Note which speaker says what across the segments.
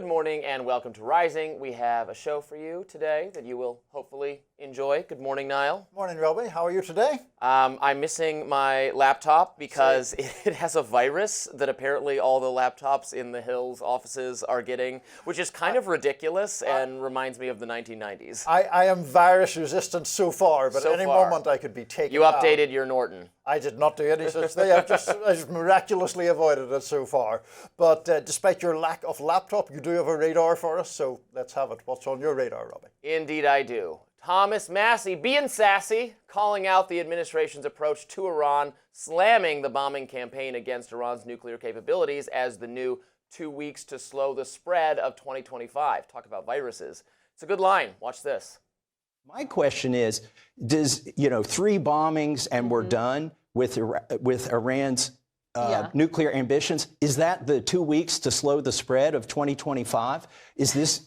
Speaker 1: Good morning and welcome to Rising. We have a show for you today that you will hopefully enjoy. Good morning, Niall.
Speaker 2: Morning, Robby. How are you today?
Speaker 1: I'm missing my laptop because it has a virus that apparently all the laptops in the Hills offices are getting, which is kind of ridiculous and reminds me of the 1990s.
Speaker 2: I am virus resistant so far, but at any moment I could be taken
Speaker 1: You updated your Norton.
Speaker 2: I did not do any such thing. I just miraculously avoided it so far. But despite your lack of laptop, you do have a radar for us, so let's have it. What's on your radar, Robby?
Speaker 1: Indeed I do. Thomas Massie, being sassy, calling out the administration's approach to Iran, slamming the bombing campaign against Iran's nuclear capabilities as the new 2 weeks to slow the spread of 2025. Talk about viruses. It's a good line. Watch this.
Speaker 3: My question is, does, 3 bombings and we're done with Iran's nuclear ambitions? Is that the 2 weeks to slow the spread of 2025? Is this,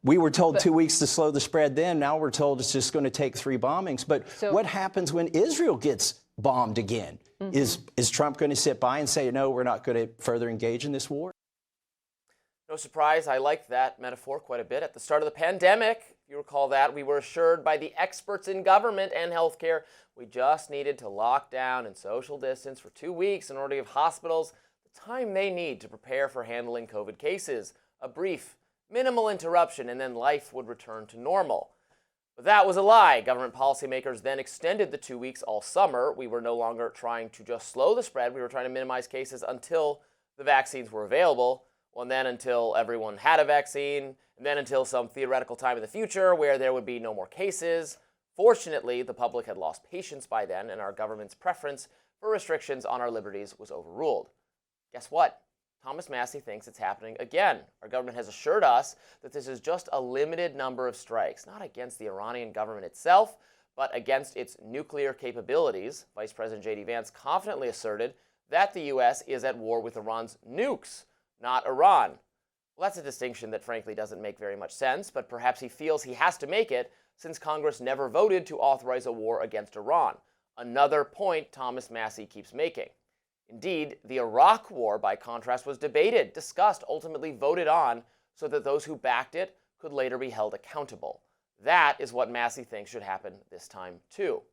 Speaker 3: we were told 2 weeks to slow the spread then, now we're told it's just going to take 3 bombings. But what happens when Israel gets bombed again? Is Trump going to sit by and say, no, we're not going to further engage in this war?
Speaker 1: No surprise, I liked that metaphor quite a bit. At the start of the pandemic, if you recall that, we were assured by the experts in government and healthcare we just needed to lock down and social distance for 2 weeks in order to give hospitals the time they need to prepare for handling COVID cases. A brief, minimal interruption, and then life would return to normal. But that was a lie. Government policymakers then extended the 2 weeks all summer. We were no longer trying to just slow the spread. We were trying to minimize cases until the vaccines were available. Well, and then until everyone had a vaccine, and then until some theoretical time in the future where there would be no more cases. Fortunately, the public had lost patience by then, and our government's preference for restrictions on our liberties was overruled. Guess what? Thomas Massie thinks it's happening again. Our government has assured us that this is just a limited number of strikes, not against the Iranian government itself, but against its nuclear capabilities. Vice President J.D. Vance confidently asserted that the U.S. is at war with Iran's nukes, not Iran. Well, that's a distinction that frankly doesn't make very much sense, but perhaps he feels he has to make it since Congress never voted to authorize a war against Iran. Another point Thomas Massie keeps making. Indeed, the Iraq War, by contrast, was debated, discussed, ultimately voted on so that those who backed it could later be held accountable. That is what Massie thinks should happen this time, too.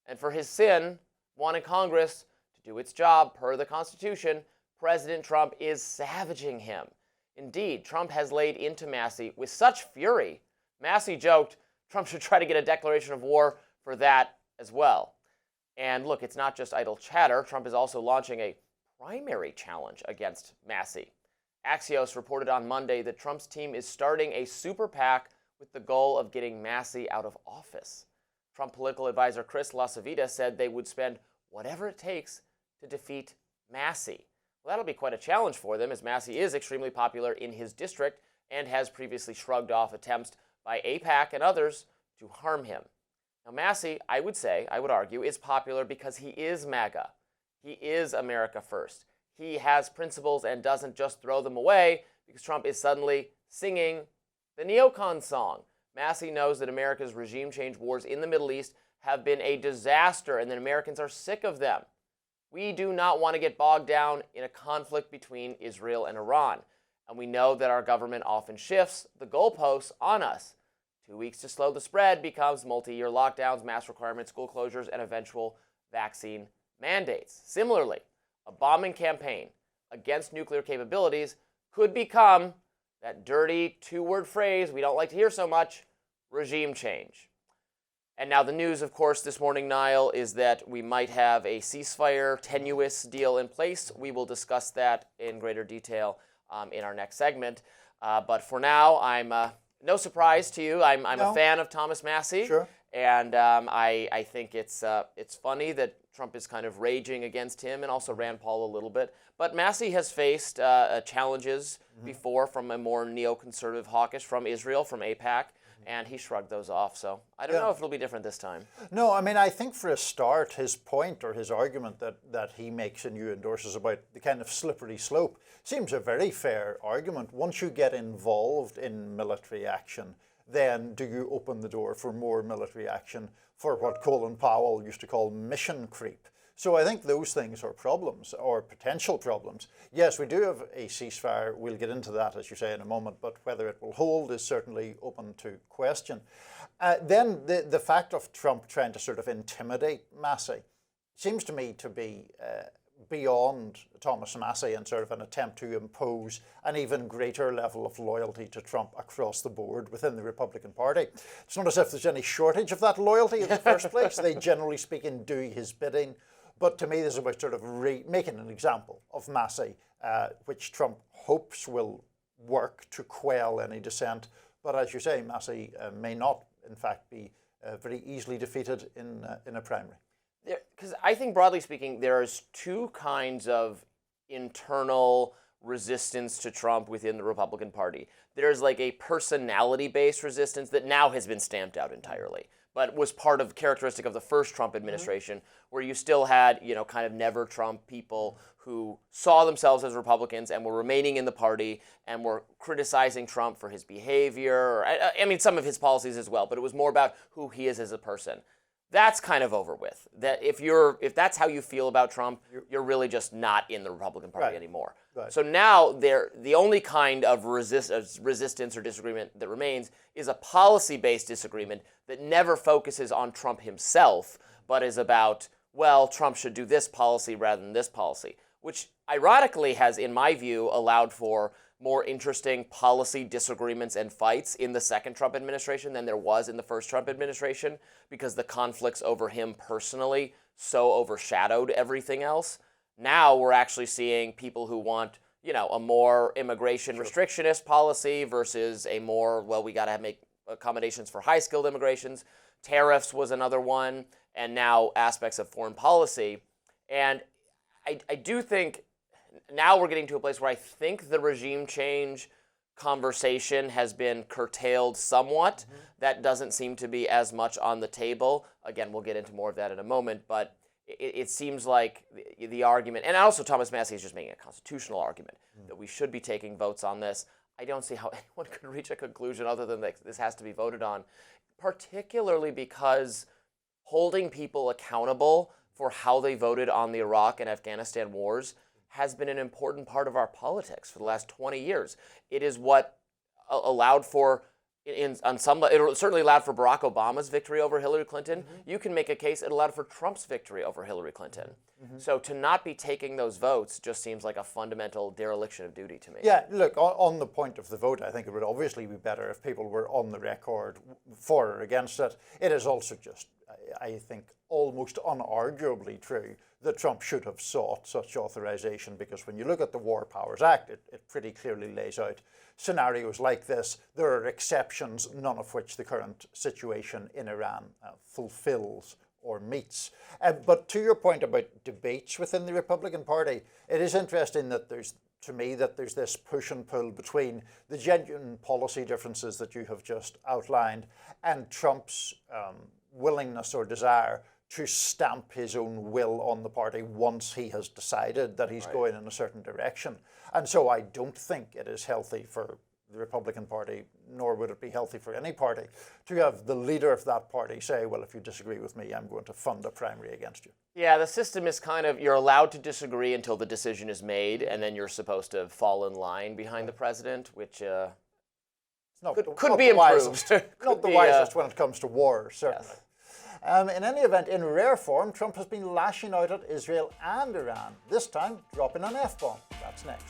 Speaker 1: And for his sin, wanting Congress to do its job per the Constitution, President Trump is savaging him. Indeed, Trump has laid into Massie with such fury. Massie joked Trump should try to get a declaration of war for that as well. And look, it's not just idle chatter. Trump is also launching a primary challenge against Massie. Axios reported on Monday that Trump's team is starting a super PAC with the goal of getting Massie out of office. Trump political advisor Chris LaCivita said they would spend whatever it takes to defeat Massie. Well, that'll be quite a challenge for them, as Massie is extremely popular in his district and has previously shrugged off attempts by AIPAC and others to harm him. Now, Massie, I would argue, is popular because he is MAGA. He is America first. He has principles and doesn't just throw them away because Trump is suddenly singing the neocon song. Massie knows that America's regime change wars in the Middle East have been a disaster and that Americans are sick of them. We do not want to get bogged down in a conflict between Israel and Iran. And we know that our government often shifts the goalposts on us. 2 weeks to slow the spread becomes multi-year lockdowns, mask requirements, school closures, and eventual vaccine mandates. Similarly, a bombing campaign against nuclear capabilities could become that dirty two-word phrase we don't like to hear so much, regime change. And now the news, of course, this morning, Niall, is that we might have a ceasefire, tenuous deal in place. We will discuss that in greater detail in our next segment. But for now, I'm no surprise to you. I'm a fan of Thomas Massie.
Speaker 2: Sure.
Speaker 1: And I think it's funny that Trump is kind of raging against him and also Rand Paul a little bit. But Massie has faced challenges before from a more neoconservative hawkish, from Israel, from AIPAC. And he shrugged those off, so I don't know if it'll be different this time.
Speaker 2: No, I mean, I think for a start, his point or his argument that he makes and you endorses about the kind of slippery slope seems a very fair argument. Once you get involved in military action, then do you open the door for more military action, for what Colin Powell used to call mission creep? So I think those things are problems, or potential problems. Yes, we do have a ceasefire. We'll get into that, as you say, in a moment, but whether it will hold is certainly open to question. Then the fact of Trump trying to sort of intimidate Massie seems to me to be beyond Thomas Massie and sort of an attempt to impose an even greater level of loyalty to Trump across the board within the Republican Party. It's not as if there's any shortage of that loyalty in the first place. They, generally speaking, do his bidding. But to me, this is about sort of making an example of Massie, which Trump hopes will work to quell any dissent. But as you say, Massie may not, in fact, be very easily defeated in a primary.
Speaker 1: Because I think, broadly speaking, there's two kinds of internal resistance to Trump within the Republican Party. There's like a personality-based resistance that now has been stamped out entirely, but was part of characteristic of the first Trump administration, where you still had, kind of never Trump people who saw themselves as Republicans and were remaining in the party and were criticizing Trump for his behavior. I mean, some of his policies as well, but it was more about who he is as a person. That's kind of over with. That if that's how you feel about Trump, you're really just not in the Republican Party anymore.
Speaker 2: Right.
Speaker 1: So now the only kind of resistance or disagreement that remains is a policy-based disagreement that never focuses on Trump himself, but is about, well, Trump should do this policy rather than this policy, which ironically has, in my view, allowed for more interesting policy disagreements and fights in the second Trump administration than there was in the first Trump administration, because the conflicts over him personally so overshadowed everything else. Now we're actually seeing people who want, a more immigration restrictionist policy versus a more, well, we got to make accommodations for high-skilled immigrations. Tariffs was another one, and now aspects of foreign policy. And I do think now we're getting to a place where I think the regime change conversation has been curtailed somewhat. That doesn't seem to be as much on the table. Again, we'll get into more of that in a moment, but it seems like the argument, and also Thomas Massie is just making a constitutional argument that we should be taking votes on this. I don't see how anyone could reach a conclusion other than that this has to be voted on, particularly because holding people accountable for how they voted on the Iraq and Afghanistan wars has been an important part of our politics for the last 20 years. It is what allowed for, it certainly allowed for Barack Obama's victory over Hillary Clinton. You can make a case it allowed for Trump's victory over Hillary Clinton. So to not be taking those votes just seems like a fundamental dereliction of duty to me.
Speaker 2: Yeah, look, on the point of the vote, I think it would obviously be better if people were on the record for or against it. It is also just, I think, almost unarguably true that Trump should have sought such authorization, because when you look at the War Powers Act, it pretty clearly lays out scenarios like this. There are exceptions, none of which the current situation in Iran fulfills or meets. But to your point about debates within the Republican Party, it is interesting that there's this push and pull between the genuine policy differences that you have just outlined and Trump's willingness or desire to stamp his own will on the party once he has decided that he's going in a certain direction. And so I don't think it is healthy for the Republican Party, nor would it be healthy for any party, to have the leader of that party say, well, if you disagree with me, I'm going to fund a primary against you.
Speaker 1: Yeah, the system is kind of, you're allowed to disagree until the decision is made, and then you're supposed to fall in line behind the president, which could be improved.
Speaker 2: Not the wisest when it comes to war, certainly. Yes. In any event, in rare form, Trump has been lashing out at Israel and Iran, this time dropping an F-bomb. That's next.